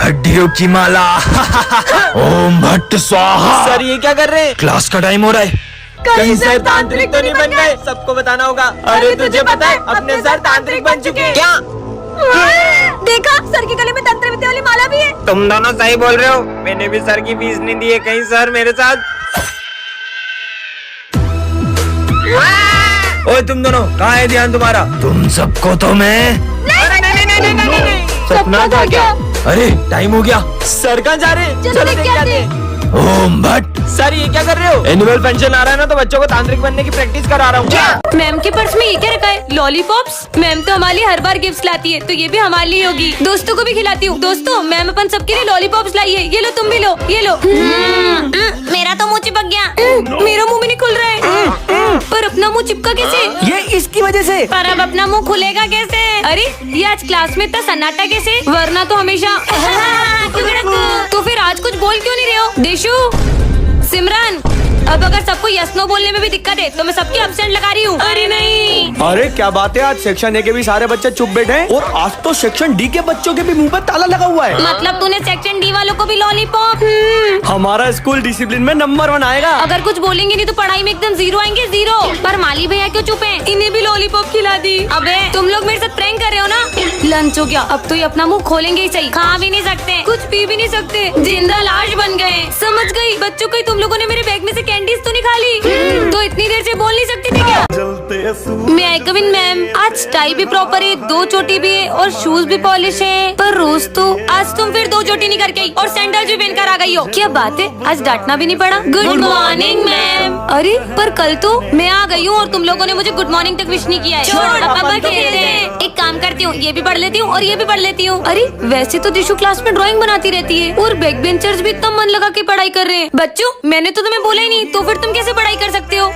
हड्डियों की माला। ओम भट्ट स्वाहा। सर ये क्या कर रहे हैं? क्लास का टाइम हो रहा है। कहीं सर तांत्रिक तो नहीं बन गए? सबको बताना होगा। अरे तुझे पता है अपने सर तांत्रिक बन चुके हैं। क्या? देखा, सर के गले में तंत्र विद्या वाली माला भी है। तुम दोनों सही बोल रहे हो, मैंने भी सर की फीस नहीं दी है। कहीं सर मेरे साथ। ओए तुम दोनों, कहाँ है ध्यान तुम्हारा? तुम सबको तो मैं नहीं। सपना था क्या? अरे टाइम हो गया। सर कहाँ जा रहे हैं? चलो देख के आते हैं। ओम भट्ट। सर ये क्या कर रहे हो? एनुअल फंक्शन आ रहा है ना, तो बच्चों को तांत्रिक बनने की प्रैक्टिस करा रहा हूँ। क्या? मैम के पर्स में ये क्या रखा है? लॉलीपॉप्स। मैम तो हमारे लिए हर बार गिफ्ट लाती है, तो ये भी हमारे लिए होगी। दोस्तों को भी खिलाती हूँ। दोस्तों, मैम अपन सबके लिए लॉलीपॉप्स लाई है। ये लो, तुम भी लो, ये लो। मेरा तो मुँह चिपक गया। मेरा मुँह भी नहीं खुल रहा है। पर अपना मुँह चिपका कैसे? ये इसकी वजह से। पर अब अपना मुंह खुलेगा कैसे? अरे ये आज क्लास में इतना सन्नाटा कैसे? वरना तो हमेशा तो फिर आज कुछ बोल क्यों नहीं रहे हो? देशु, सिमरन, अब अगर सबको यस नो बोलने में भी दिक्कत है तो मैं सबकी एब्सेंट लगा रही हूँ। अरे नहीं। अरे क्या बात है, आज सेक्शन ए के भी सारे बच्चे चुप बैठे हैं और आज तो सेक्शन डी के बच्चों के भी मुंह पर ताला लगा हुआ है। मतलब तूने सेक्शन डी वालों को भी लॉलीपॉप? हमारा स्कूल डिसिप्लिन में नंबर 1 आएगा। अगर कुछ बोलेंगे नहीं तो पढ़ाई में एकदम 0 आएंगे, 0। पर माली भैया क्यों चुप हैं? इन्हें भी लॉलीपॉप खिला दी। अबे तुम लोग मेरे साथ प्रैंक कर रहे हो ना? लंच हो गया, अब तो ये अपना मुंह खोलेंगे ही सही। खा भी नहीं सकते, कुछ पी भी नहीं सकते, जिंदा लाश बन गए। समझ गई बच्चों को, तुम लोगों ने मेरे बैग में से कैंडीज तो नहीं खा ली? तो इतनी देर से बोल नहीं सकती थी क्या? मैं आई कम इन मैम। आज टाई भी प्रॉपर है, 2 चोटी भी है और शूज भी पॉलिश है। पर रोज तो आज तुम फिर 2 चोटी नहीं करके आई और सैंडल भी पहनकर आ गई हो। क्या बात है, आज डांटना भी नहीं पड़ा। Good morning ma'am. अरे पर कल तो मैं आ गई हूँ और तुम लोगों ने मुझे गुड मॉर्निंग तक विश नहीं किया है। अब खेलते हैं। एक काम करती हूँ, ये भी पढ़ लेती हूँ और ये भी पढ़ लेती हूँ। अरे वैसे तो दिशु क्लास में ड्राइंग बनाती रहती है और बैक बेंचर्स भी इतना मन लगा के पढ़ाई कर रहे हैं। बच्चों, मैंने तो तुम्हें बोला ही नहीं, तो फिर तुम कैसे पढ़ाई कर सकते हो?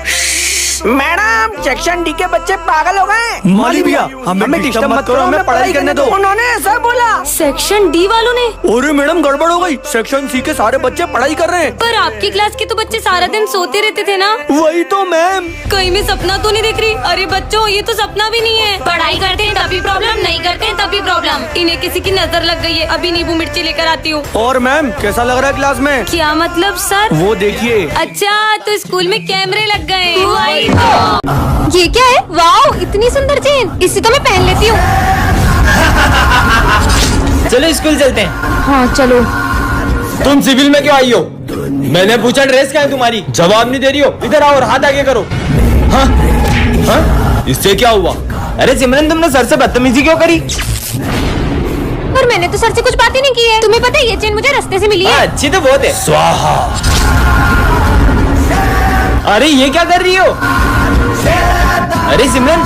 मैडम, सेक्शन डी के बच्चे पागल हो गए। माली भैया, हमें डिस्टर्ब मत करो, हमें पढ़ाई करने दो। उन्होंने ऐसा बोला। सेक्शन डी वालों ने? अरे मैडम, गड़बड़ हो गई। सेक्शन सी के सारे बच्चे पढ़ाई कर रहे हैं। पर आपकी क्लास के तो बच्चे सारा दिन सोते रहते थे ना? वही तो मैम। कहीं मैं सपना तो नहीं देख रही? अरे बच्चों, ये तो सपना भी नहीं है। पढ़ाई करते हैं तभी प्रॉब्लम, नहीं करते हैं तभी प्रॉब्लम। इन्हें किसी की नजर लग गई है। अभी नींबू मिर्ची लेकर आती हूँ। और मैम, कैसा लग रहा है क्लास में? क्या मतलब सर? वो देखिए। अच्छा, तो स्कूल में कैमरे लग गए। वही तो। ये क्या है? वाओ, इतनी सुंदर चेन, इसी तो मैं पहन लेती हूँ। चलो स्कूल चलते हैं। हाँ चलो। तुम सिविल में क्यों आई हो? मैंने पूछा ड्रेस क्या है तुम्हारी, जवाब नहीं दे रही हो। इधर आओ और हाथ आगे करो। हाँ? हाँ? इससे क्या हुआ? अरे सिमरन, तुमने सर से बदतमीजी क्यों करी? पर मैंने तो सर से कुछ बात ही नहीं की है। तुम्हें पता है ये चेन मुझे रास्ते से मिली है। अच्छी तो बहुत है। स्वाहा। अरे ये क्या कर रही हो? अरे सिमरन,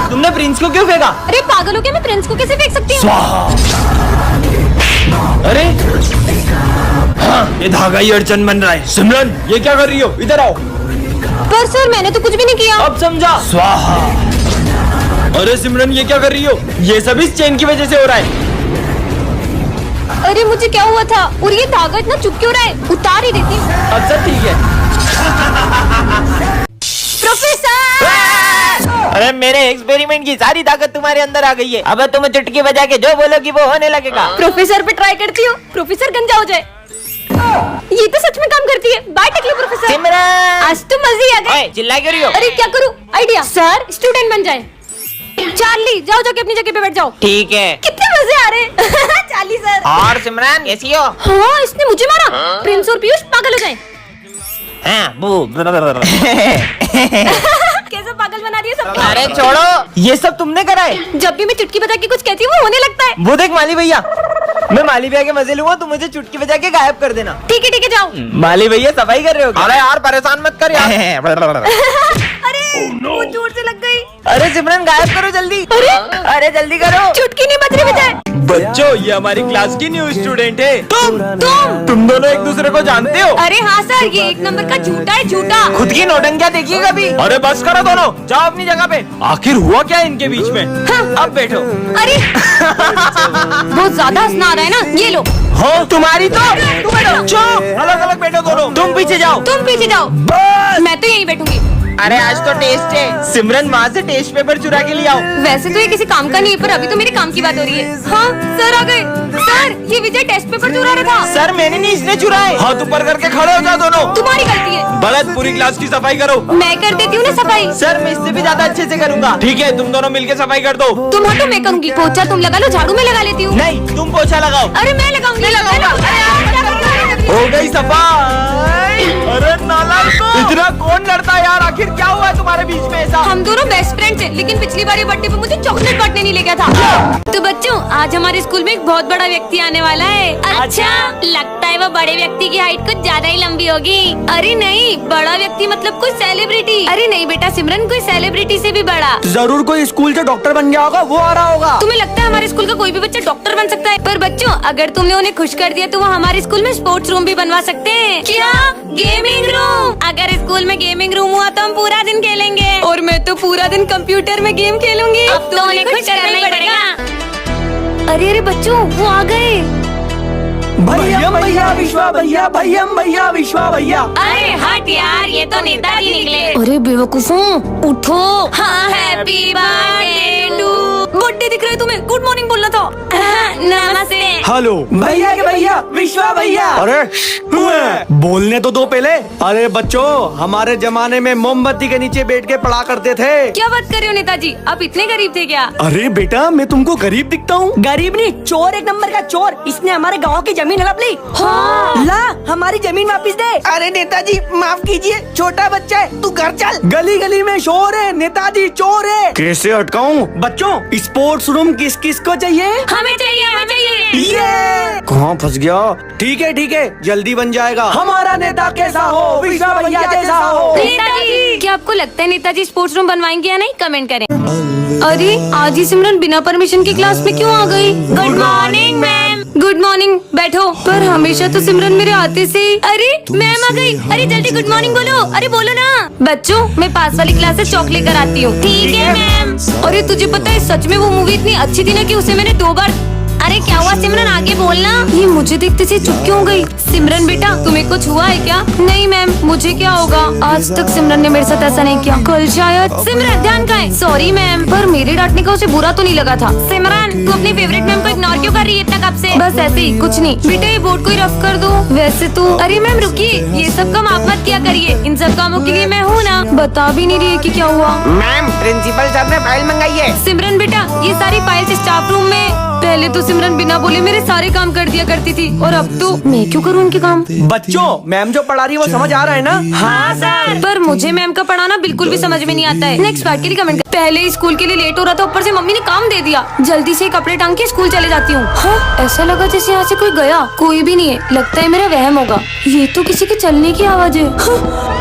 तुमने प्रिंस को क्यों फेंका? अरे पागल हो क्या? मैं प्रिंस को कैसे फेंक सकती हूँ? स्वाहा। अरे हाँ, ये धागा ही अड़चन बन रहा है। सिमरन, ये क्या कर रही हो? इधर आओ। पर सर मैंने तो कुछ भी नहीं किया। अब समझा। स्वाहा। अरे सिमरन, ये क्या कर रही हो? ये सब इस चेन की वजह से हो रहा है। अरे मुझे क्या हुआ था? और ये धागा इतना चुप क्यों रहा है? उतार ही देती हूँ। अब सब ठीक है। प्रोफेसर! अरे मेरे एक्सपेरिमेंट की सारी ताकत तुम्हारे अंदर आ गई है। अब तुम चुटकी बजा के जो बोलोगी वो होने लगेगा। प्रोफेसर पे ट्राई करती हूँ, प्रोफेसर गंजा हो जाए। ये तो सच में काम करती है। Bye टकली professor. सिमरन, आज तो मजे आ गए। चिल्ला क्यों रही हो? अरे क्या करूँ? आइडिया। सर स्टूडेंट बन जाए। चार्ली, जाओ जाके अपनी जगह पे बैठ जाओ। ठीक है। कितने मजे आ रहे हैं। Charlie sir. और सिमरन कैसी हो? हाँ, इसने मुझे मारा। प्रिंस और पीयूष पागल हो जाए। हाँ, कैसे पागल बना दिया सबको। अरे छोड़ो, ये सब तुमने करा है। जब भी मैं चुटकी बजा के कुछ कहती हूँ वो होने लगता है। वो देख माली भैया, मैं माली भैया के मजे लूंगा, तुम मुझे चुटकी बजा के गायब कर देना। ठीक है जाओ। माली भैया सफाई कर रहे हो? अरे यार परेशान मत कर यार। अरे वो जोर से लग गई। अरे सिमरन, गायब करो जल्दी। अरे जल्दी करो। चुटकी नहीं बज रही बजाए। बच्चों, ये हमारी क्लास की न्यू स्टूडेंट है। तुम दोनों एक दूसरे को जानते हो? अरे हाँ सर, ये 1 नंबर का झूठा है, झूठा। खुद की नौटंकियां देखिए कभी। अरे बस करो दोनों, जाओ अपनी जगह पे। आखिर हुआ क्या है इनके बीच में? हाँ। अब बैठो। अरे बहुत ज्यादा हंसना आ रहा है ना, ये लो। हाँ, तुम्हारी तो तुम बैठो। चुप, अलग अलग बैठो दोनों। तुम पीछे जाओ। तुम पीछे जाओ। मैं तो यहीं बैठूंगी। अरे आज तो टेस्ट है। सिमरन, वहाँ से टेस्ट पेपर चुरा के ले आओ। वैसे तो ये किसी काम का नहीं है, पर अभी तो मेरे काम की बात हो रही है। हाँ सर आ गए। सर ये विजय टेस्ट पेपर चुरा रहा था। सर मैंने नहीं, इसने चुराए। हाथ ऊपर करके खड़े हो जाओ दोनों। तुम्हारी गलती है। बलद, पूरी क्लास की सफाई करो। मैं कर देती हूँ ना सफाई। सर मैं इससे भी ज्यादा अच्छे से करूंगा। ठीक है, तुम दोनों मिलके सफाई कर दो। तुम हटो, मैं करूंगी। पोछा तुम लगा लो, झाड़ू मैं लगा लेती हूँ। नहीं, तुम पोछा लगाओ। अरे मैं लगाऊंगी। हो गई सफाई। अरे नालायकों, इतना कौन लड़ता है यार? आखिर क्या हुआ है तुम्हारे बीच में ऐसा? हम दोनों बेस्ट फ्रेंड थे, लेकिन पिछली बार ये बर्थडे पे मुझे चॉकलेट बांटने नहीं ले गया था। तो बच्चों, आज हमारे स्कूल में एक बहुत बड़ा व्यक्ति आने वाला है। अच्छा, लगता है वो बड़े व्यक्ति की हाइट कुछ ज्यादा ही लंबी होगी। अरे नहीं, बड़ा व्यक्ति मतलब कोई सेलिब्रिटी। अरे नहीं बेटा सिमरन, कोई सेलिब्रिटी से भी बड़ा। जरूर कोई स्कूल से डॉक्टर बन गया होगा, वो आ रहा होगा। तुम्हें लगता है हमारे स्कूल का कोई भी बच्चा डॉक्टर बन सकता है? पर बच्चों, अगर तुमने उन्हें खुश कर दिया तो वो हमारे स्कूल में स्पोर्ट्स रूम भी बनवा सकते हैं। क्या? Gaming room? अगर स्कूल में गेमिंग रूम हुआ तो हम पूरा दिन खेलेंगे। और मैं तो पूरा दिन कंप्यूटर में गेम खेलूंगी। अब तो उन्हें खुश करना ही पड़ेगा। अरे अरे बच्चों, वो आ गए। भैया भैया विश्वा भैया, भैया भैया विश्वा भैया। अरे हट यार, ये तो नेताजी निकले। अरे बेवकूफों, उठो। हाँ, हैप्पी बर्थडे टू। बर्थडे दिख रहा है तुम्हें? गुड मॉर्निंग बोलना था। नमस्ते। हेलो भैया के भैया, विश्वा भैया। अरे बोलने तो दो पहले। अरे बच्चों, हमारे जमाने में मोमबत्ती के नीचे बैठ के पढ़ा करते थे। क्या बात कर रहे हो नेताजी? आप इतने गरीब थे क्या? अरे बेटा, मैं तुमको गरीब दिखता हूँ? गरीब नहीं, चोर, एक नंबर का चोर। इसने हमारे गांव की जमीन हड़प ली। हाँ। ला, हमारी जमीन वापिस दे। अरे नेताजी माफ कीजिए, छोटा बच्चा है, तू घर चल। गली गली में शोर है, नेताजी चोर है। कैसे अटकाऊं? बच्चों, स्पोर्ट्स रूम किस किस को चाहिए? हमें चाहिए, हमें चाहिए। ये कहाँ फंस गया? ठीक है, जल्दी बन जाएगा। हमारा नेता कैसा हो? विश्वा भैया जैसा हो। नेताजी, क्या आपको लगता है नेताजी स्पोर्ट्स रूम बनवाएंगे या नहीं? कमेंट करें। अरे आज ही सिमरन बिना परमिशन की क्लास में क्यों आ गई? Good morning ma'am. Good morning, बैठो। पर हमेशा तो सिमरन मेरे आते से। अरे मैम आ गई। अरे जल्दी गुड मॉर्निंग बोलो। अरे बोलो ना। बच्चों, मैं पास वाली क्लास से चॉक लेकर आती हूँ। ठीक है मैम। अरे तुझे पता है, सच में वो मूवी इतनी अच्छी थी ना कि उसे मैंने 2 बार। अरे क्या हुआ सिमरन, आगे बोलना। ये मुझे देखते से चुप क्यों हो गई? सिमरन बेटा, तुम्हें कुछ हुआ है क्या? नहीं मैम, मुझे क्या होगा? आज तक सिमरन ने मेरे साथ ऐसा नहीं किया। कल शायद। सिमरन ध्यान कहाँ है? सॉरी मैम, पर मेरे डांटने का उसे बुरा तो नहीं लगा था। सिमरन, तू अपनी फेवरेट मैम को इग्नोर क्यों कर रही है इतना कब से? बस ऐसे ही, कुछ नहीं। बेटा ये बोर्ड को ही रफ कर दो। वैसे तो। अरे मैम रुकिए, ये सब काम आप मत किया करिए। इन सब कामों के लिए मैं हूँ ना। बता भी नहीं रही है कि क्या हुआ। मैम, प्रिंसिपल सर ने फाइल मंगाई है। सिमरन बेटा, ये सारी फाइल्स स्टाफ रूम में। पहले तो सिमरन बिना बोले मेरे सारे काम कर दिया करती थी, और अब तो मैं क्यों करूँ उनके काम? बच्चों, मैम जो पढ़ा रही है वो समझ आ रहा है ना? हाँ सर। पर मुझे मैम का पढ़ाना बिल्कुल भी समझ में नहीं आता है। नेक्स्ट पार्ट के लिए कमेंट। पहले ही स्कूल के लिए लेट हो रहा था, ऊपर से मम्मी ने काम दे दिया। जल्दी से कपड़े टांग के स्कूल चले जाती हूँ। हाँ, ऐसा लगा जैसे यहाँ से कोई गया। कोई भी नहीं है, लगता है मेरा वहम होगा। ये तो किसी के चलने की आवाज है।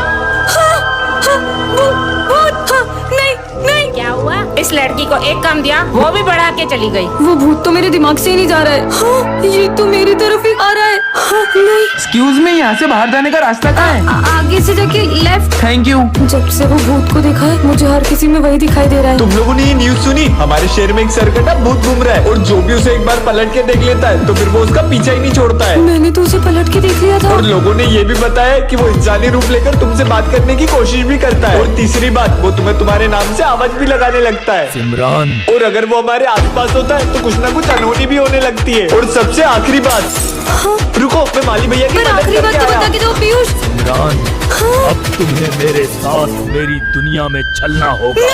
क्या हुआ? इस लड़की को एक काम दिया, वो भी बढ़ा के चली गई। वो भूत तो मेरे दिमाग से ही नहीं जा रहा है। हाँ, ये तो मेरी तरफ ही आ रहा है। हाँ, नहीं। एक्सक्यूज मी, यहाँ से बाहर जाने का रास्ता कहाँ है? आगे से जाके लेफ्ट। Thank you. जब से वो भूत को देखा है, मुझे हर किसी में वही दिखाई दे रहा है। तुम लोगों ने ये न्यूज सुनी? हमारे शहर में एक सरकटा भूत घूम रहा है, और जो भी उसे एक बार पलट के देख लेता है तो फिर वो उसका पीछा ही नहीं छोड़ता है। मैंने तो उसे पलट के देख लिया था। और लोगों ने ये भी बताया कि वो इंसानी रूप लेकर तुमसे बात करने की कोशिश भी करता है। और तीसरी बात, वो तुम्हें तुम्हारे नाम से आवाज भी लगाने लगता है। सिमरन, और अगर वो हमारे आसपास होता है तो कुछ ना कुछ अनहोनी भी होने लगती है। और सबसे आखिरी बात, रुको, मैं माली भैया की पर मदद आखिरी बात करके तो आया। बता के दो पीयूष। सिमरन, अब तुम्हें मेरे साथ मेरी दुनिया में चलना होगा।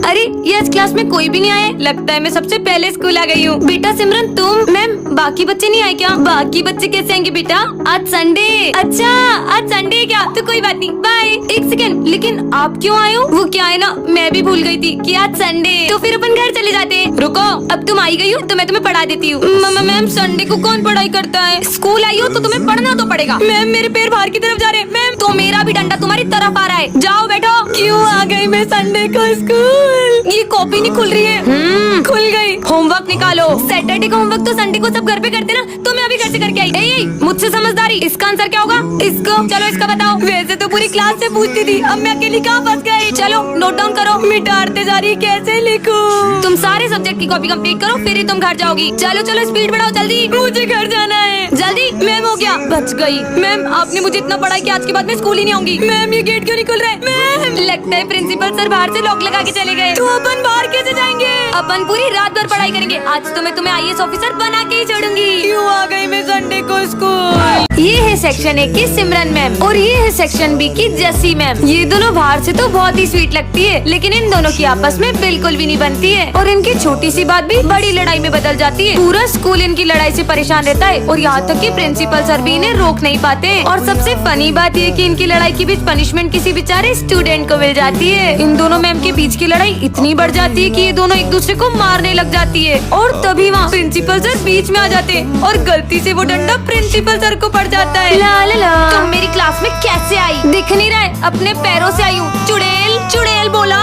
अरे ये आज क्लास में कोई भी नहीं आया। लगता है मैं सबसे पहले स्कूल आ गई हूँ। बेटा सिमरन, तुम। मैम, बाकी बच्चे नहीं आए क्या? बाकी बच्चे कैसे आएंगे बेटा? आज संडे। अच्छा, आज संडे क्या? तो कोई बात नहीं, बाय। एक सेकंड, लेकिन आप क्यों आए हो? वो क्या है ना, मैं भी भूल गई थी कि आज संडे। तो फिर अपन घर चले जाते। रुको, अब तुम आई गई हो तो मैं तुम्हें पढ़ा देती हूँ। मैम, संडे को कौन पढ़ाई करता है? स्कूल आई हो तो तुम्हें पढ़ना तो पड़ेगा। मैम, मेरे पैर बाहर की तरफ जा रहे हैं। मैम, तो मेरा भी डंडा तुम्हारी तरफ आ रहा है। जाओ बैठो। क्यों आ गई मैं संडे को स्कूल? ये कॉपी नहीं खुल रही है। खुल गई। होमवर्क निकालो। सैटरडे का होमवर्क तो संडे को सब घर पे करते ना, तो मैं अभी घर से करके आई। मुझसे समझदारी। इसका आंसर क्या होगा? इसको। चलो इसका बताओ। वैसे तो पूरी क्लास से पूछती थी, अब मैं अकेली कहाँ फंस गई। चलो नोट डाउन करो। मिटारते जा रही, कैसे लिखूं? तुम सारे सब्जेक्ट की कॉपी कंप्लीट करो, फिर ही तुम घर जाओगी। चलो चलो, स्पीड बढ़ाओ जल्दी, मुझे घर जाना है। जल्दी। मैम हो गया, बच गई। मैम आपने मुझे इतना पढ़ाया कि आज के बाद मैं स्कूल ही नहीं आऊंगी। मैम ये गेट क्यों नहीं खुल रहा है? मैम लगता है प्रिंसिपल सर बाहर से लॉक लगा के चले गए। तो अपन बाहर कैसे जाएंगे? अपन पूरी रात भर पढ़ाई करेंगे। आज तो मैं तुम्हें IAS ऑफिसर बना के ही छोड़ूंगी। क्यों आ गई मैं संडे को स्कूल? ये है सेक्शन 1 की सिमरन मैम और ये है सेक्शन B की जसी मैम। ये दोनों बाहर से तो बहुत ही स्वीट लगती है, लेकिन इन दोनों की आपस में बिल्कुल भी नहीं बनती है और इनकी छोटी सी बात भी बड़ी लड़ाई में बदल जाती है। पूरा स्कूल इनकी लड़ाई से परेशान रहता है और यहाँ तक कि प्रिंसिपल सर भी इन्हें रोक नहीं पाते। और सबसे फनी बात ये कि इनकी लड़ाई के बीच पनिशमेंट किसी बेचारे स्टूडेंट को मिल जाती है। इन दोनों मैम के बीच की लड़ाई इतनी बढ़ जाती है कि ये दोनों एक दूसरे को मारने लग जाती है और तभी वहाँ प्रिंसिपल सर बीच में आ जाते हैं और गलती से वो डंडा प्रिंसिपल सर को पड़ जाता है। ला ला ला। तुम मेरी क्लास में कैसे आई? दिख नहीं रहा है, अपने पैरों से आई हूँ। चुड़ैल चुड़ैल बोला।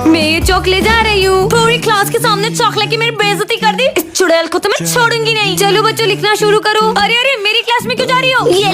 मैं ये चौक ले जा रही हूँ। पूरी क्लास के सामने चौक लेके मेरी बेइज्जती कर दी। इस चुड़ैल को तो मैं छोड़ूंगी नहीं। चलो बच्चों लिखना शुरू करो। अरे अरे मेरी क्लास में क्यों जा रही हो? ये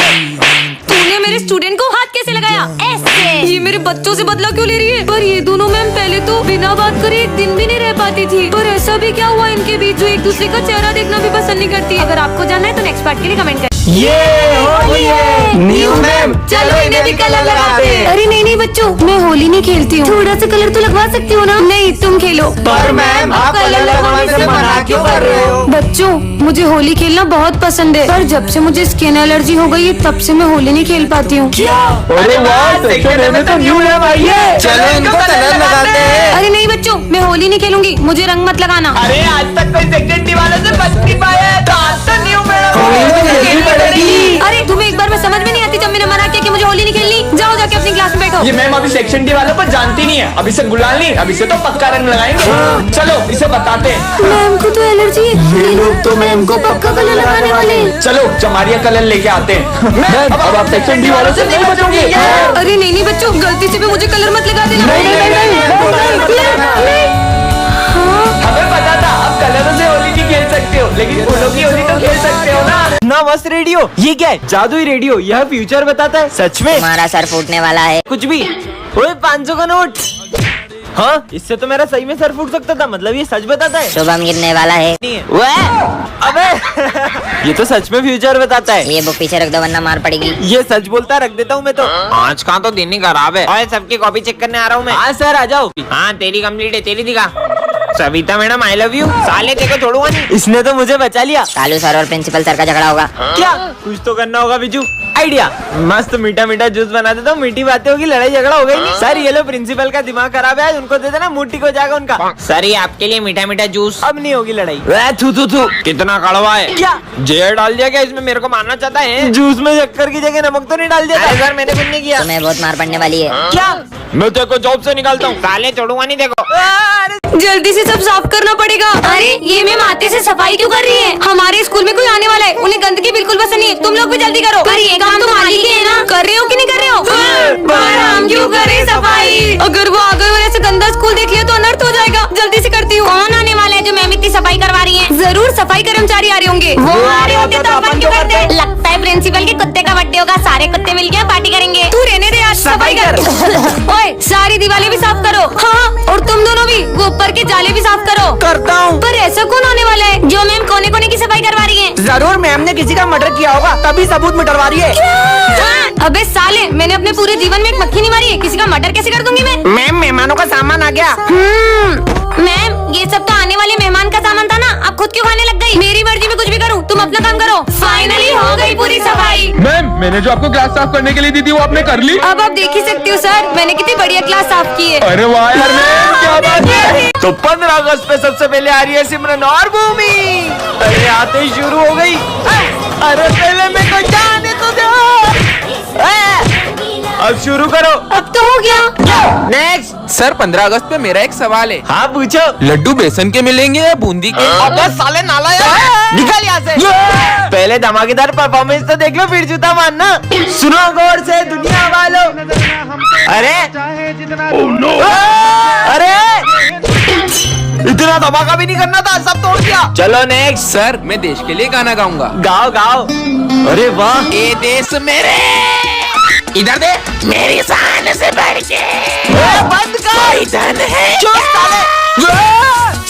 तूने मेरे स्टूडेंट को हाथ कैसे लगाया? ऐसे। ये मेरे बच्चों से बदला क्यों ले रही है? पर ये दोनों मैम पहले तो बिना बात करे एक दिन भी नहीं रह पाती थी, पर ऐसा भी क्या हुआ इनके बीच जो एक दूसरे का चेहरा देखना भी पसंद नहीं करती? अगर आपको जानना है तो नेक्स्ट पार्ट के लिए कमेंट करें। ये होली है न्यू मैम, चलो इन्हें भी कलर लगाते हैं। अरे नहीं नहीं बच्चों, मैं होली नहीं खेलती हूँ। थोड़ा सा कलर तो लगवा सकती हो ना? नहीं तुम खेलो। पर मैम आप कलर लगवाने से मना क्यों कर रहे हो? बच्चों मुझे होली खेलना बहुत पसंद है, पर जब से मुझे स्किन एलर्जी हो गई है तब से मैं होली नहीं खेल पाती हूँ। अरे वाह, सेक्शन में तो न्यू मैम आई है, चलो इनको कलर लगाते हैं। अरे नहीं बच्चों, मैं होली नहीं खेलूंगी, मुझे रंग मत लगाना। अरे आज तक कोई सेक्शन डी वालों से बच नहीं पाया है, तो आज तो न्यू अरे तुम्हें एक बार में समझ में नहीं आती जब मैंने मना किया कि मुझे होली नहीं खेलनी? जाओ जाके अपनी क्लास में बैठो। ये मैम अभी सेक्शन डी वालों को जानती नहीं है। अभी से गुलाल नहीं, अभी से तो पक्का रंग लगाएंगे। चलो इसे बताते हैं। मैम को तो एलर्जी है। ये लोग तो मैम को पक्का कलर लगाने वाले। चलो जमारिया कलर लेके आते हैं। मैम अब आप सेक्शन डी वालों से नहीं बचोगे। अरे नहीं नहीं बच्चों, गलती से भी मुझे कलर मत लगा देना। हमें पता था आप कलरों से होली नहीं खेल सकते हो, लेकिन फूलों की होली तो खेल सकते हो ना। ना मस्त रेडियो, ये क्या है? जादुई रेडियो, यह फ्यूचर बताता है। सच में तुम्हारा सर फूटने वाला है। कुछ भी। ओए 500 का नोट। हाँ इससे तो मेरा सही में सर फूट सकता था, मतलब ये सच बताता है। शुभम गिरने वाला है। अबे ये तो सच में फ्यूचर बताता है। ये बुक पीछे रख दो वरना मार पड़ेगी। ये सच बोलता रख देता हूँ मैं तो। आज का तो दिन ही खराब है। और सबकी कॉपी चेक करने आ रहा हूँ मैं। हाँ सर आ जाओ। हाँ तेरी कंप्लीट है, तेरी दिखा। Savita madam I love you. साले तेरे को छोड़ूंगा नहीं। इसने तो मुझे बचा लिया। कालू सर और प्रिंसिपल सर का झगड़ा होगा। क्या कुछ तो करना होगा बिजू। आइडिया, मस्त मीठा मीठा जूस बना देता हूँ, मीठी बातें होगी, लड़ाई झगड़ा हो गई नहीं। सर ये लो प्रिंसिपल का दिमाग खराब है, उनको दे देना, मुट्ठी को जाएगा उनका। सर ये आपके लिए मीठा मीठा जूस। अब नहीं होगी लड़ाई। थू थू थू, कितना कड़वा है। क्या जहर डाल दिया क्या इसमें? मेरे को मारना चाहता है? जूस में शक्कर की जगह नमक तो नहीं डाल दिया? अरे सर मैंने कुछ नहीं किया। तुम्हें बहुत मार पड़ने वाली है। क्या? मैं तेरे को जॉब से निकालता हूँ। साले छोड़ूंगा नहीं देखो। जल्दी से सब साफ करना पड़ेगा। अरे ये मैम आते से सफाई क्यों कर रही है? हमारे स्कूल में कोई आने वाला है, उन्हें गंदगी बिल्कुल पसंद नहीं है। तुम लोग भी जल्दी करो। पर ये काम तो मालिक ही है ना, कर रहे हो कि नहीं कर रहे हो? पर हम क्यों करें सफाई? अगर वो आ गए और ऐसे गंदा स्कूल देख लिया तो अनर्थ हो जाएगा। जल्दी से करती हूँ। कौन आने वाला है जो मैम इतनी सफाई करवा रही है? जरूर सफाई कर्मचारी आ रहे होंगे। वो आ रहे होते तो अपन क्यों करते? लगता है प्रिंसिपल के कुत्ते का बर्थडे होगा, सारे कुत्ते मिलके पार्टी करेंगे। तू रहने दे, आज सफाई कर। ओए सारी दीवारें भी साफ करो। हाँ और तुम दोनों भी वो ऊपर के जाले भी साफ करो। करता हूँ। पर ऐसा कौन आने वाला है जो मैम कोने कोने की सफाई करवा रही है? जरूर मैम ने किसी का मर्डर किया होगा, तभी सबूत मिटवा रही है। हाँ, अबे साले, मैंने अपने पूरे जीवन में एक मक्खी नहीं मारी है, किसी का मर्डर कैसे कर दूंगी मैं? मैम मेहमानों का सामान आ गया। मैम ये सब तो आने वाले मेहमान का सामान था ना, आप खुद क्यों खाने लग गई? मेरी मर्जी में कुछ भी करूँ, तुम अपना काम करो। फाइनली हो गई पूरी सफाई। मैम मैंने जो आपको क्लास साफ करने के लिए दी थी वो आपने कर ली? अब आप देख ही सकते हो सर, मैंने कितनी बढ़िया क्लास साफ की है। अरे वाह यार मैम, क्या बात है। तो 15 अगस्त पे सबसे पहले आ रही है सिमरन और भूमि। अरे आते ही शुरू हो गई। अरे पहले मेरे को जाने तो दो। अब शुरू करो। अब तो हो गया। नेक्स्ट। सर 15 अगस्त पे मेरा एक सवाल है। हाँ पूछो। लड्डू बेसन के मिलेंगे या बूंदी के? अबे साले नाला यार, निकल यहाँ से। पहले धमाकेदार परफॉर्मेंस तो देख लो फिर जूता मारना। सुनो गौर से दुनिया वालों। अरे अरे इतना धमाका भी नहीं करना था, सब तोड़ दिया। चलो नेक्स्ट। सर मैं देश के लिए गाना गाऊंगा। गाओ गाओ। अरे वाह। ये देश मेरे, इधर दे, मेरी शान से बढ़ के बंद कर। धन है। चुप साले।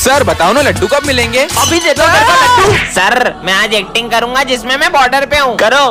सर बताओ ना लड्डू कब मिलेंगे? अभी दे दो मेरे को लड्डू। सर मैं आज एक्टिंग करूंगा जिसमें मैं बॉर्डर पे हूँ। करो।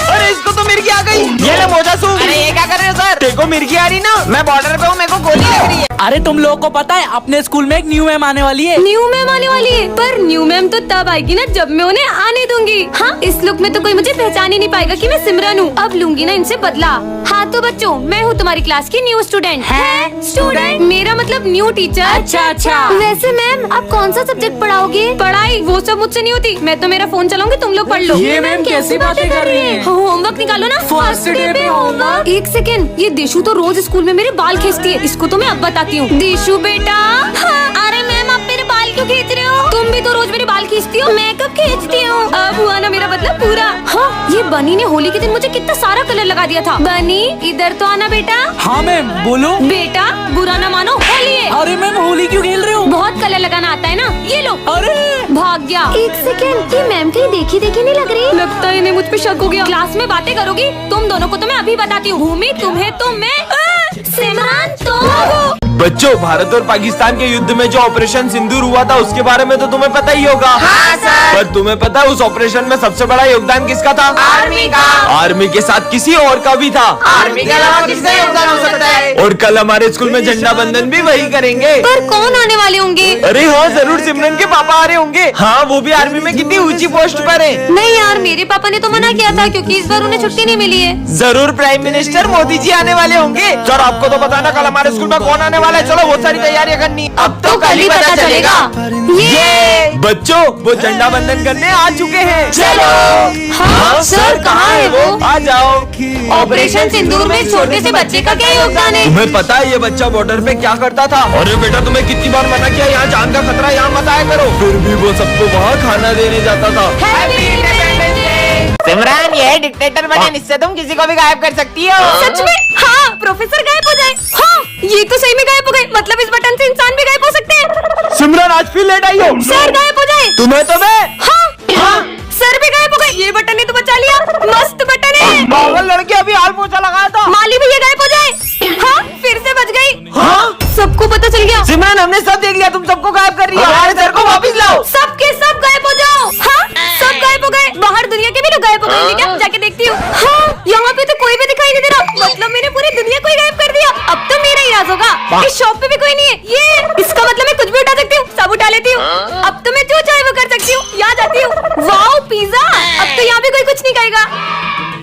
अरे इसको तो मिर्गी आ गई। ये ले मोजा सू। अरे ये क्या कर रहे हो सर? देखो मिर्गी आ रही ना, मैं बॉर्डर पे हूँ, मेरे को गोली लग रही है। अरे तुम लोगों को पता है अपने स्कूल में एक न्यू मैम आने वाली है। न्यू मैम आने वाली है, पर न्यू मैम तो तब आएगी ना जब मैं उन्हें आने दूंगी। हाँ, इस लुक में तो कोई मुझे पहचान ही नहीं पाएगा कि मैं सिमरन हूँ। अब लूंगी ना इनसे बदला। हाँ तो बच्चों, मैं हूँ तुम्हारी क्लास की न्यू स्टूडेंट। है स्टूडेंट? मेरा मतलब न्यू टीचर। अच्छा। वैसे मैम आप कौन सा सब्जेक्ट पढ़ाओगे? पढ़ाई वो सब मुझसे नहीं होती, मैं तो मेरा फोन चलाऊंगी, तुम लोग पढ़ लो। ये मैम कैसी बातें कर रही हैं? होमवर्क निकालो ना। फर्स्ट डे पे होमवर्क। एक सेकेंड, ये देशु तो रोज स्कूल में मेरे बाल खींचती है, इसको तो मैं अब बताती हूँ। देशु बेटा। हाँ, अरे मैम आप मेरे बाल क्यों खींच रहे हो? तुम भी तो रोज मेरे बाल खींचती हो। मैं कब खींचती हूँ? अब हुआ ना मेरा मतलब पूरा। हाँ, ये बनी ने होली के दिन मुझे कितना सारा कलर लगा दिया था। बनी इधर तो आना बेटा। हाँ मैम बोलो। बेटा बुरा ना मानो, होली है। अरे मैम होली क्यों खेल रहे हो? बहुत कलर लगाना आता है ना, ये लो। अरे भाग गया। एक सेकेंड, ये मैम कहीं देखी देखी नहीं लग रही? लगता है इन्हें मुझ पे शक हो गया। क्लास में बातें करोगी तुम दोनों को तो मैं अभी बताती हूँ। भूमि तुम्हें तो मैं सिमरन तो। बच्चों, भारत और पाकिस्तान के युद्ध में जो ऑपरेशन सिंदूर हुआ था उसके बारे में तो तुम्हें पता ही होगा। हाँ सर। पर तुम्हें पता है उस ऑपरेशन में सबसे बड़ा योगदान किसका था? आर्मी का। आर्मी के साथ किसी और का भी था। आर्मी के अलावा किसका योगदान हो सकता है? और कल हमारे स्कूल में झंडा बंधन भी वही करेंगे। पर कौन आने वाले होंगे? अरे हाँ, जरूर सिमरन के पापा आ रहे होंगे। हाँ, वो भी आर्मी में कितनी ऊंची पोस्ट पर है। नहीं यार, मेरे पापा ने तो मना किया था क्योंकि इस बार उन्हें छुट्टी नहीं मिली है। जरूर प्राइम मिनिस्टर मोदी जी आने वाले होंगे। सर आपको तो पता ना कल हमारे स्कूल में कौन आने वाला है। चलो बहुत सारी तैयारियां करनी। अब तो कल ही पता चलेगा। ये बच्चों, वो झंडा बंधन करने आ चुके हैं। चलो। हाँ सर, कहाँ है वो? आ जाओ। ऑपरेशन सिंदूर में छोटे से बच्चे का क्या योगदान है? तुम्हें पता है ये बच्चा बॉर्डर पे क्या करता था? अरे बेटा, तुम्हें कितनी बार मना किया यहाँ जान का खतरा, यहाँ मत आया करो। फिर भी वो सबको वहाँ खाना देने जाता था। सिमरन ये है डिक्टेटर बटन, इससे तुम किसी को भी गायब कर सकती हो। सच में? हाँ, प्रोफेसर गायब हो जाए। हाँ, ये तो सही में गायब हो गए। मतलब इस बटन से इंसान भी गायब हो सकते हैं। सिमरन आज फिर लेट आई हो। सर गायब हो जाए। तुम्हें तो मैं। हाँ, सर भी गायब हो गए। ये बटन ने तो बचा लिया। मस्त बटन है। पागल लड़के अभी हाल पोछा लगाया था। माली भैया गायब हो जाए। हाँ, फिर से बच गई। हाँ, सबको पता चल गया। सिमरन हमने सब देख लिया, तुम सबको गायब कर रही हो। हमारे सर को वापस लाओ। सबके सब गायब हो जाओ। हाँ, सब गायब हो गए। बाहर दुनिया के भी लोग गायब हो गए। क्या जाके देखती हूँ। हाँ, यहाँ पे तो कोई भी दिखाई नहीं दे रहा। मतलब मैंने पूरी दुनिया को ही गायब कर दिया। अब तो मेरा ही राज होगा। इस शॉप पे भी कोई नहीं है। ये इसका मतलब मैं कुछ भी उठा सकती हूँ, सब उठा लेती हूँ। अब तो मैं जो चाहे वो कर सकती हूँ। यहाँ जाती हूँ। Wow pizza. अब तो यहाँ भी कोई कुछ नहीं कहेगा।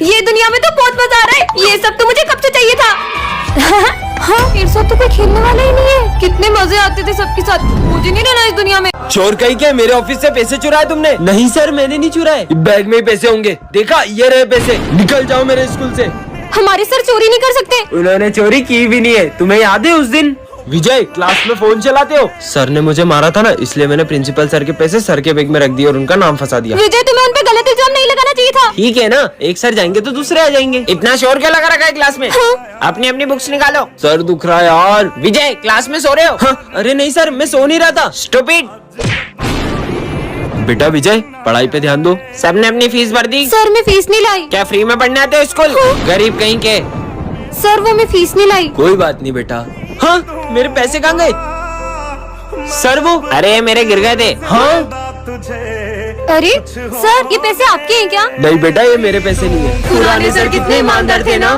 ये दुनिया में तो बहुत मजा आ रहा है। ये सब तो मुझे कब से चाहिए था। हाँ, मेरे साथ तो कोई खेलने वाला ही नहीं है। कितने मजे आते थे सबके साथ। मुझे नहीं रहना इस दुनिया में। चोर कहीं के मेरे ऑफिस से पैसे चुराए तुमने? नहीं सर, मैंने नहीं चुराए। बैग में ही पैसे होंगे। देखा, ये रहे पैसे। निकल जाओ मेरे स्कूल से। हमारे सर चोरी नहीं कर सकते। उन्होंने चोरी की भी नहीं है। तुम्हें याद है उस दिन? विजय, क्लास में फोन चलाते हो? सर ने मुझे मारा था ना, इसलिए मैंने प्रिंसिपल सर के पैसे सर के बैग में रख दिए और उनका नाम फंसा दिया। विजय, तुम्हें उन पे गलत इल्जाम नहीं लगाना चाहिए था। ठीक है ना, एक सर जाएंगे तो दूसरे आ जाएंगे। इतना शोर क्या लगा रखा है क्लास में? हाँ। अपनी अपनी बुक्स निकालो। सर दुख रहा है यार। विजय क्लास में सो रहे हो? हाँ, अरे नहीं सर, मैं सो नहीं रहा था। स्टूपिड। बेटा विजय, पढ़ाई पे ध्यान दो। सबने अपनी फीस भर दी? सर मैं फीस नहीं लाई। क्या फ्री में पढ़ने आते हो स्कूल? गरीब कहीं के। सर वो मैं फीस नहीं लाई। कोई बात नहीं बेटा। हाँ, मेरे पैसे कहाँ गए? सर वो। अरे मेरे गिर गए थे। हाँ, अरे सर, ये पैसे आपके हैं क्या? नहीं बेटा, ये मेरे पैसे नहीं है। पुराने सर कितने ईमानदार थे ना।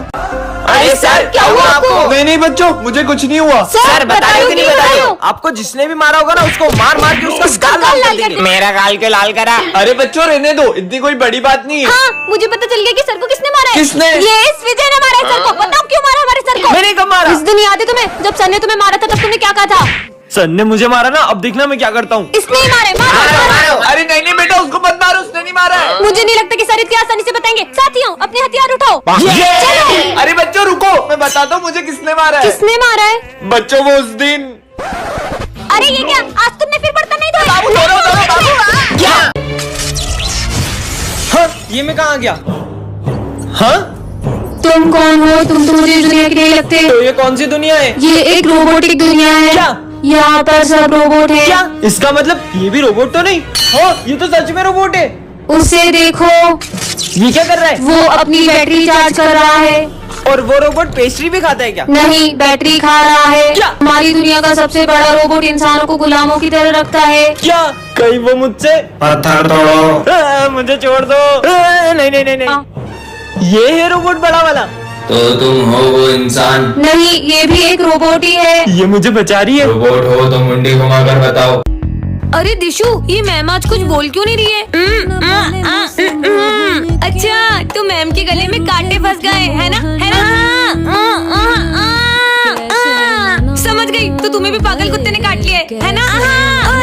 अरे सर क्या हुआ आपको? नहीं नहीं बच्चों, मुझे कुछ नहीं हुआ। सर बता रहे हो कि नहीं बता रहे हो? आपको जिसने भी मारा होगा ना, उसको मार मार के उसका गाल लाल कर देंगे। मेरा गाल क्यों लाल करा? अरे बच्चों रहने दो, इतनी कोई बड़ी बात नहीं है। हाँ, मुझे पता चल गया कि सर को किसने मारा है। किसने? ये इस विजय ने मारा है सर को। बताओ क्यों मारा हमारे सर को? मैंने कब मारा? इस दिन याद है तुम्हें जब सर ने तुम्हें मारा था, तब तुमने क्या कहा था? सर ने मुझे मारा ना, अब देखना मैं क्या करता हूँ। इसने ही मारे। मारो। अरे नहीं नहीं बेटा, उसको मत मारो, उसने नहीं मारा है। मुझे नहीं लगता कि सर इतनी आसानी से बताएंगे। साथियों, अपने हथियार उठाओ। चलो। अरे बच्चों रुको, मैं बताता हूँ मुझे किसने मारा है। किसने मारा है? बच्चों वो उस दिन। अरे ये क्या, आज तुमने फिर बर्तन नहीं धोए? क्या? हाँ, ये मैं कहाँ गया? हाँ, तुम कौन हो? तुम तो मुझे इस दुनिया के नहीं लगते। तो ये कौन सी दुनिया है? ये एक रोबोटिक दुनिया है। क्या? यहाँ पर सब रोबोट है। क्या? इसका मतलब ये भी रोबोट तो नहीं? हाँ, ये तो सच में रोबोट है। उसे देखो, ये क्या कर रहा है? वो अपनी बैटरी चार्ज कर रहा है। और वो रोबोट पेस्ट्री भी खाता है क्या? नहीं, बैटरी खा रहा है। क्या? हमारी दुनिया का सबसे बड़ा रोबोट इंसानों को गुलामों की तरह रखता है। क्या कहीं वो मुझसे पत्थर तोड़ो। मुझे छोड़ दो। नहीं नहीं नहीं नहीं, ये है रोबोट बड़ा वाला। तो तुम हो वो इंसान? नहीं, ये भी एक रोबोट ही है। ये मुझे बचा रही है। रोबोट हो तो मुंडी घुमाकर बताओ। अरे दिशु, ये मैम आज कुछ बोल क्यों नहीं रही है? अच्छा, तो मैम के गले में कांटे फंस गए है ना? है ना? समझ गई। तो तुम्हें भी पागल कुत्ते ने काट लिया है ना?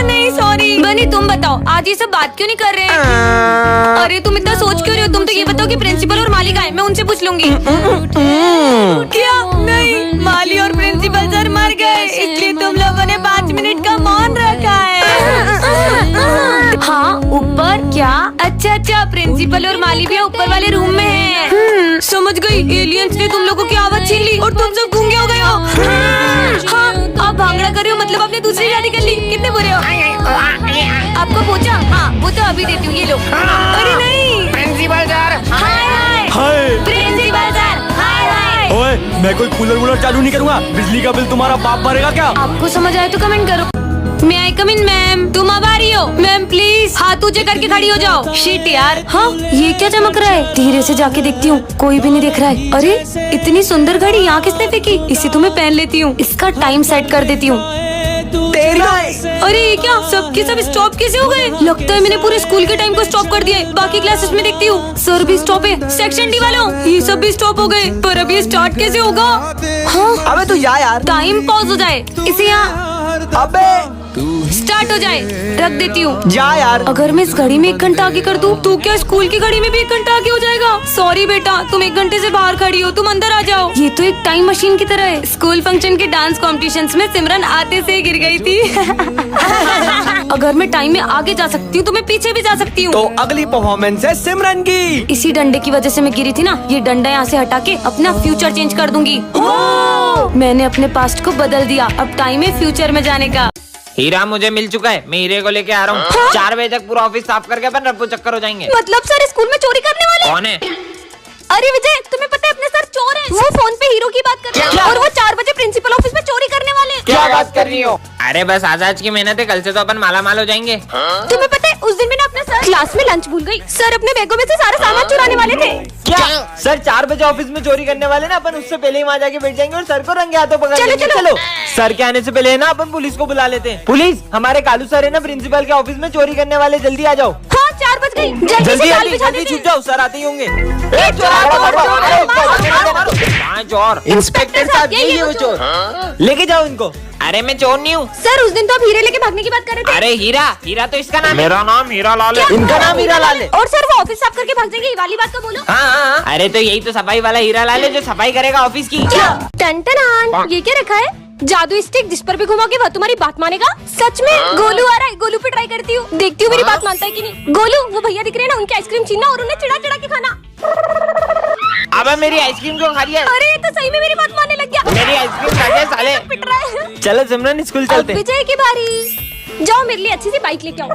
नहीं सॉरी। बनी तुम बताओ, आज ये सब बात क्यों नहीं कर रहे हैं? अरे तुम इतना सोच क्यों रहे हो? तुम तो ये बताओ कि प्रिंसिपल और माली कहाँ है? मैं उनसे पूछ लूंगी। क्या? नहीं, माली और प्रिंसिपल सर मर गए, इसलिए तुम लोगों ने 5 मिनट का मौन रखा है। हाँ, ऊपर क्या? अच्छा अच्छा, प्रिंसिपल और माली भी ऊपर वाले रूम में हैं। समझ गई। एलियंस ने तुम लोगों की आवाज छीन ली और तुम सब गूंगे हो गए हो। हाँ, आप भांगड़ा कर रहे हो, मतलब आपने दूसरी शादी कर ली। कितने बुरे हो? आपको पूछा? हाँ, वो तो अभी देती हूँ, ये लो। अरे नहीं, प्रिंसिपल सर। हाय हाय हाय प्रिंसिपल सर, हाय हाय। ओए, मैं कोई कूलर वूलर चालू नहीं करूंगा। बिजली का बिल तुम्हारा बाप भरेगा क्या? आपको समझ आए तो कमेंट करो। मैं आई कम इन मैम? तुम अब आ रही हो? मैम प्लीज हाथ ऊंचे करके खड़ी हो जाओ। शिट यार। हाँ, ये क्या चमक रहा है? धीरे से जाके देखती हूँ, कोई भी नहीं देख रहा है। अरे इतनी सुंदर घड़ी यहाँ किसने फेंकी? इसे तो मैं पहन लेती हूँ। इसका टाइम सेट कर देती हूँ। अरे ये क्या, सबके सब स्टॉप कैसे हो गए? लगता है मैंने पूरे स्कूल के टाइम को स्टॉप कर दिया है। बाकी क्लासेस में देखती हूँ सर भी स्टॉप है, सेक्शन डी वालों ये सब भी स्टॉप हो गए। पर अब ये स्टार्ट कैसे होगा? हाँ, अबे तू जा यार। टाइम पॉज हो जाए, इसे यहाँ अबे स्टार्ट हो जाए, रख देती हूँ। जा यार। अगर मैं इस घड़ी में 1 घंटा आगे कर दूँ तो क्या स्कूल की घड़ी में भी 1 घंटा आगे हो जाएगा? सॉरी बेटा, तुम 1 घंटे से बाहर खड़ी हो, तुम अंदर आ जाओ। ये तो एक टाइम मशीन की तरह है। स्कूल फंक्शन के डांस कॉम्पिटिशन्स में सिमरन आते से गिर गई थी। अगर मैं टाइम में आगे जा सकती हूँ तो मैं पीछे भी जा सकती हूँ। तो अगली परफॉर्मेंस है सिमरन की। इसी डंडे की वजह से मैं गिरी थी ना। ये डंडा यहाँ से हटा के अपना फ्यूचर चेंज कर दूंगी। मैंने अपने पास्ट को बदल दिया, अब टाइम है फ्यूचर में जाने का। हीरा मुझे मिल चुका है, मैं हीरे को लेके आ रहा हूँ। 4 बजे तक पूरा ऑफिस साफ करके अपन रफू चक्कर हो जाएंगे। मतलब सर स्कूल में चोरी करने वाले? कौन है? अरे विजय, तुम्हें पता है अपने सर चोर हैं। वो फोन पे हीरो की बात कर रहे हैं और वो 4 बजे प्रिंसिपल ऑफिस में चोरी करने वाले हैं। क्या बात कर रही हो? अरे बस आज की मेहनत है, कल से तो अपन माला माल हो जाएंगे। तुम्हें पता है उस दिन मैंने अपना सर क्लास में लंच भूल गई। सर अपने बैगों में से सारा सामान चुराने वाले थे। क्या सर 4 बजे ऑफिस में चोरी करने वाले ना? अपन उससे पहले ही वहाँ जाके बैठ जाएंगे और सर को रंगे हाथों पकड़ लेंगे। चलो सर के आने से पहले ना अपन पुलिस को बुला लेते हैं। पुलिस, हमारे कालू सर है ना प्रिंसिपल के ऑफिस में चोरी करने वाले, जल्दी आ जाओ। हाँ, 4 बज गई। जल्दी छुप जाओ, सर आते ही होंगे। चोर इंस्पेक्टर साहब, यही है वो चोर। लेके जाओ इनको। अरे मैं चोर नहीं हूँ सर, उस दिन तो आप हीरे लेके भागने की बात कर रहे थे। अरे हीरा तो इसका नाम। मेरा नाम हीरा लाल है। इनका नाम हीरा लाल है। और सर वो ऑफिस साफ करके भाग जाएंगे, ये वाली बात तो बोलो। हाँ, अरे तो यही तो सफाई वाला हीरा लाल है जो सफाई करेगा ऑफिस की। टन ये क्या रखा है? जादू स्टिक, जिस पर भी घुमाओगे वह तुम्हारी बात मानेगा। सच में? गोलू आ रहा है, गोलू पे ट्राई करती हूँ, देखती हूँ मेरी बात मानता है कि नहीं। गोलू, वो भैया दिख रहे हैं ना, उनकी आइसक्रीम छीनना और उन्हें चिढ़ा चिढ़ा के खाना। अब मेरी आइसक्रीम क्यों खा रही है? अरे ये तो सही में मेरी बात मानने लग गया। मेरी आइसक्रीम खा गया साले। पिट रहा है। चलो सिमरन स्कूल चलते। विजय की बारी, जाओ मेरे लिए अच्छी सी बाइक लेके आओ।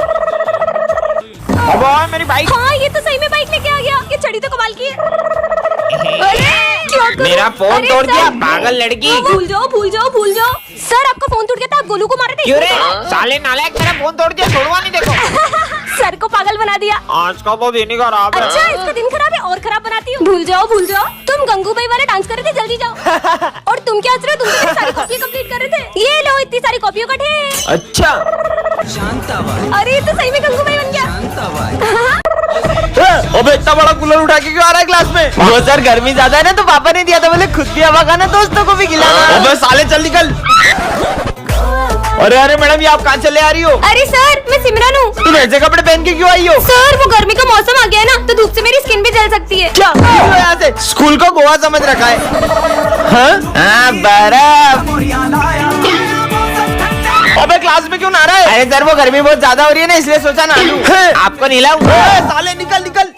अब मेरी बाइक। हाँ, ये तो सही में बाइक लेके आ गया। ये छड़ी तो कमाल की है। अरे क्या करूं? मेरा फोन अरे तोड़ सर, दिया, पागल लड़की। भूल जाओ। सर आपका फोन टूट गया था, आप गोलू को मारे थे। क्यों रे? साले नालायक, मेरा फोन तोड़ दिया, छोड़वा नहीं देखो। सर को पागल बना दिया। आज का वो दिन ही खराब है। अच्छा, इसका दिन खराब है और खराब बनाती हूँ। भूल जाओ। तुम गंगूबाई वाला डांस कर रहे थे, जल्दी जाओ। और तुम क्या हंस रहे हो? तुम तो मेरी सारी कॉपियां कंप्लीट कर रहे थे। ये लो, इतनी सारी कॉपियों का ढेर। अच्छा, अरे ये तो सही में गंगूबाई बन गया। अबे इतना बड़ा कूलर उठा के क्यों आ रहा है क्लास में? वो सर गर्मी ज्यादा है ना तो पापा ने दिया था, बोले खुद भी हवा खाना, दोस्तों को भी खिलाना। अबे साले चल निकल। अरे मैडम, ये आप कहाँ चले आ रही हो? अरे सर, मैं सिमरन हूँ। तुम ऐसे कपड़े पहन के क्यों आई हो? सर वो गर्मी का मौसम आ गया है ना, तो धूप से मेरी स्किन भी जल सकती है। क्या यहाँ से स्कूल को गोवा समझ रखा है? हाँ, बर्फ। अबे क्लास में क्यों नहा रहा है? अरे सर वो गर्मी बहुत ज्यादा हो रही है ना, इसलिए सोचा नहा लूं। आपको नहलाऊं? साले निकल निकल।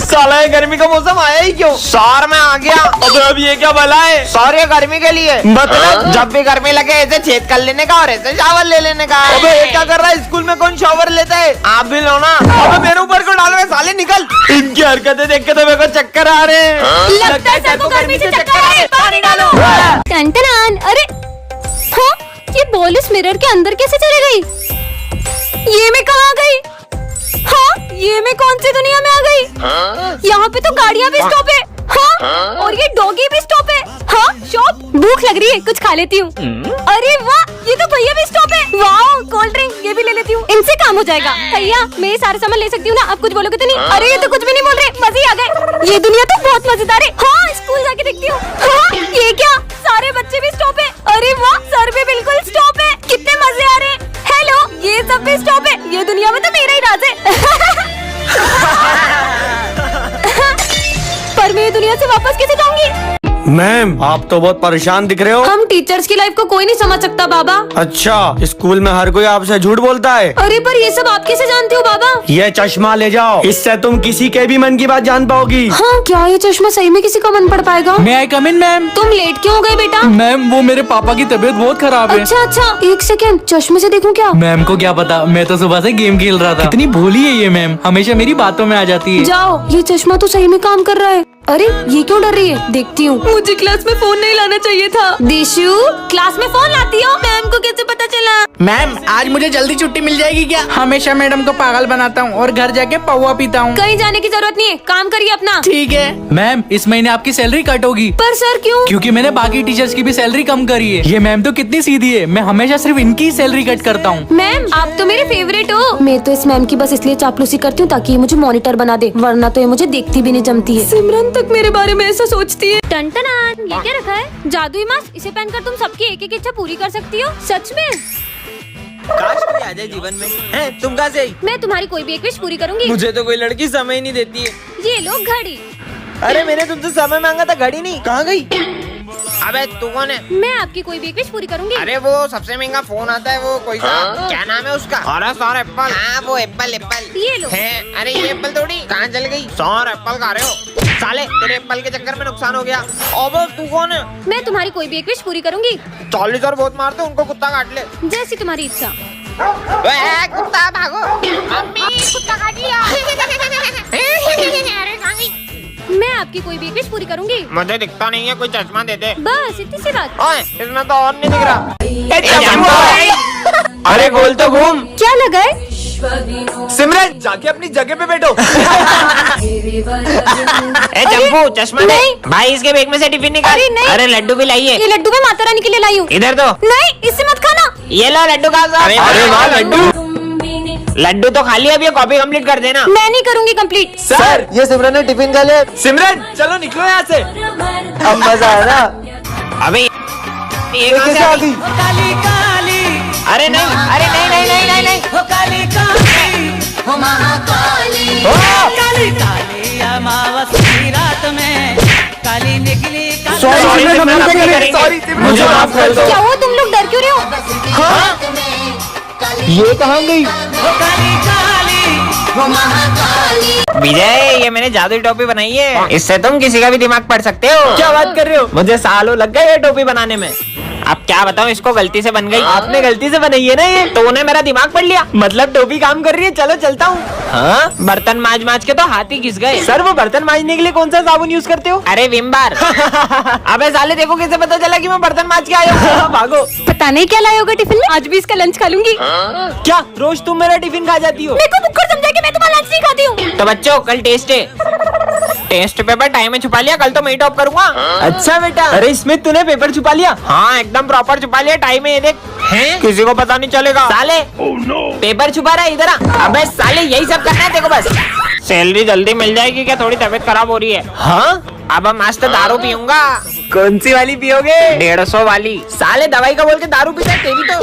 साला ये गर्मी का मौसम आया ही क्यों? सर मैं आ गया। अबे अब ये क्या भला है? सर ये गर्मी के लिए, मतलब जब भी गर्मी लगे ऐसे छेद कर लेने का और ऐसे शावर ले लेने का। अबे ये क्या कर रहा है? स्कूल में कौन शावर लेता है? आप भी लो ना। अबे मेरे ऊपर को डाल रहे साले, निकल। इनकी हरकतें देख के तो मेरे को चक्कर आ रहे हैं। लगता है सर को गर्मी से चक्कर आ रहे हैं। पानी डालो। टन-टनान, अरे हाँ, ये बॉल इस मिरर के अंदर कैसे चली गई? ये मैं कहाँ गई? हाँ, ये मैं कौन सी दुनिया में आ गई? यहाँ पे तो गाड़ियाँ भी स्टॉप है। हाँ, और ये डॉगी भी स्टॉप है। हाँ, शॉप। भूख लग रही है, कुछ खा लेती हूँ। अरे वाह, ये तो भैया भी स्टॉप है। वाह, कोल्ड ड्रिंक ये भी ले लेती हूँ, इनसे काम हो जाएगा। भैया मैं ये सारे सामान ले सकती हूँ ना? आप कुछ बोलोगे तो नहीं? अरे ये तो कुछ भी नहीं बोल रहे, मजे आ गए। ये दुनिया तो बहुत मजेदार है। हाँ, स्कूल जाके देखती हूँ। हाँ, ये क्या, सारे बच्चे भी स्टॉप है। अरे वाह, सर भी बिल्कुल स्टॉप है। कितने मजे आ रहे हैं। हेलो, ये सब भी स्टॉप है। ये दुनिया में तो मेरा ही राज है। पर मैं ये दुनिया से वापस कैसे जाऊंगी? मैम आप तो बहुत परेशान दिख रहे हो। हम टीचर्स की लाइफ को कोई नहीं समझ सकता बाबा। अच्छा, स्कूल में हर कोई आपसे झूठ बोलता है। अरे पर ये सब आप कैसे जानते हो बाबा? ये चश्मा ले जाओ, इससे तुम किसी के भी मन की बात जान पाओगी। हाँ, क्या ये चश्मा सही में किसी का मन पड़ पाएगा? मैं आई कम इन मैम? तुम लेट क्यों हो गए बेटा? मैम वो मेरे पापा की तबीयत बहुत खराब है। अच्छा अच्छा, एक सेकेंड, चश्मे से देखूं क्या? मैम को क्या पता, मैं तो सुबह से गेम खेल रहा था। इतनी भोली है ये मैम, हमेशा मेरी बातों में आ जाती है। जाओ, ये चश्मा तो सही में काम कर रहा है। अरे ये क्यों डर रही है? देखती हूँ। मुझे क्लास में फोन नहीं लाना चाहिए था। दिशु, क्लास में फोन लाती हो? मैम को कैसे पता चला? मैम आज मुझे जल्दी छुट्टी मिल जाएगी क्या? हमेशा मैडम को पागल बनाता हूँ और घर जाके पौवा पीता हूँ। कहीं जाने की जरूरत नहीं है, काम करिए अपना। ठीक है मैम, इस महीने आपकी सैलरी कट होगी। पर सर क्यों? क्योंकि मैंने बाकी टीचर्स की भी सैलरी कम करी है। ये मैम तो कितनी सीधी है, मैं हमेशा सिर्फ इनकी सैलरी कट करता हूँ। मैम आप तो मेरे फेवरेट हो। मैं तो इस मैम की बस इसलिए चापलूसी करती हूँ ताकि ये मुझे मॉनिटर बना दे, वरना तो ये मुझे देखती भी नहीं जमती है। सिमरन तक मेरे बारे में ऐसा सोचती है। टन-टनान, ये क्या रखा है? जादुई मास्क, इसे पहनकर तुम सबकी एक एक इच्छा पूरी कर सकती हो। सच में? काश कोई आ जाए जीवन में। हैं, तुम कहाँ से आई? मैं तुम्हारी कोई भी एक विश पूरी करूंगी। मुझे तो कोई लड़की समय ही नहीं देती है। ये लो घड़ी। अरे मैंने तुमसे समय मांगा था, घड़ी नहीं, कहाँ गई? अबे तू कौन है? मैं आपकी कोई भी एक विश पूरी करूंगी। अरे वो सबसे महंगा फोन आता है, वो कोई सा, क्या नाम है उसका? अरे सौर एप्पल। हाँ वो एप्पल एप्पल। ये लो। है, अरे ये एप्पल थोड़ी, कहाँ चल गई? सौर एप्पल खा रहे हो साले, तेरे एप्पल के चक्कर में नुकसान हो गया। अबे तू कौन है? मैं तुम्हारी कोई भी एक विश पूरी करूंगी। 40 और बहुत मारते, उनको कुत्ता काट ले। जैसी तुम्हारी इच्छा। कुत्ता भागो। मम्मी कुत्ता काट लिया। अरे कहाँ गई? मैं आपकी कोई भी एक विश पूरी करूंगी। मुझे दिखता नहीं है, कोई चश्मा दे दे। बस इतनी सी बात। ओए, इसमें तो और नहीं दिख रहा। अरे गोल तो घूम। क्या लगा है? सिमरन जाके अपनी जगह पे बैठो। ए चंपू, चश्मा दे। नहीं। भाई इसके बैग में से टिफिन निकाल। अरे नहीं। अरे लड्डू भी लाइए। ये लड्डू मैं माता रानी के लिए लाई हूँ। इधर दो। नहीं, इससे मत खाना। ये लो लड्डू खा लो। अरे वाह लड्डू। लड्डू तो खा लिया, अब ये कॉपी कंप्लीट कर देना। मैं नहीं करूंगी कंप्लीट। सर ये सिमरन ने टिफिन खा लिया। सिमरन चलो निकलो यहाँ से, अब मजा आया ना। अबे ये कहाँ से आ गई? अरे नहीं, अरे नहीं नहीं नहीं नहीं नहीं। सॉरी मुझे माफ कर दो। क्या हुआ, तुम लोग डर क्यों रहे हो? ये कहाँ गई? विजय, ये मैंने जादुई टोपी बनाई है, इससे तुम किसी का भी दिमाग पढ़ सकते हो। क्या बात कर रहे हो? मुझे सालों लग गए ये टोपी बनाने में। अब क्या बताऊं, इसको गलती से बन गई। आपने गलती से बनाई है ना ये? तो उन्हें मेरा दिमाग पढ़ लिया, मतलब टोपी काम कर रही है। चलो चलता हूँ। हाँ, बर्तन माज माज के तो हाथ ही घिस गए। सर वो बर्तन मांजने के लिए कौन सा साबुन यूज करते हो? अरे विम बार। अबे साले देखो कैसे पता चला कि मैं बर्तन माज के आया हूँ। भागो। पता नहीं क्या लाए होगा टिफिन में, आज भी इसका लंच खा लूंगी। क्या रोज तुम मेरा टिफिन खा जाती हो? मेरे को बुक्कड़ समझा के मैं तुम्हारा लंच नहीं खाती हूँ। तो बच्चों कल टेस्ट है। टेस्ट पेपर टाइम में छुपा लिया, कल तो मैं ही टॉप करूंगा। अच्छा बेटा। अरे इसमें तूने पेपर छुपा लिया? हाँ एकदम प्रॉपर छुपा लिया, टाइम में। ये देख, हैं? किसी को पता नहीं चलेगा। साले पेपर छुपा रहा है, इधर आ। अबे साले यही सब करना है देखो बस। सैलरी जल्दी मिल जाएगी क्या? थोड़ी तबीयत खराब हो रही है। हाँ अब मस्त दारू पीऊंगा। कौन सी वाली पियोगे? 150 वाली। साले दवाई का बोल के दारू पीता है, तेरी तो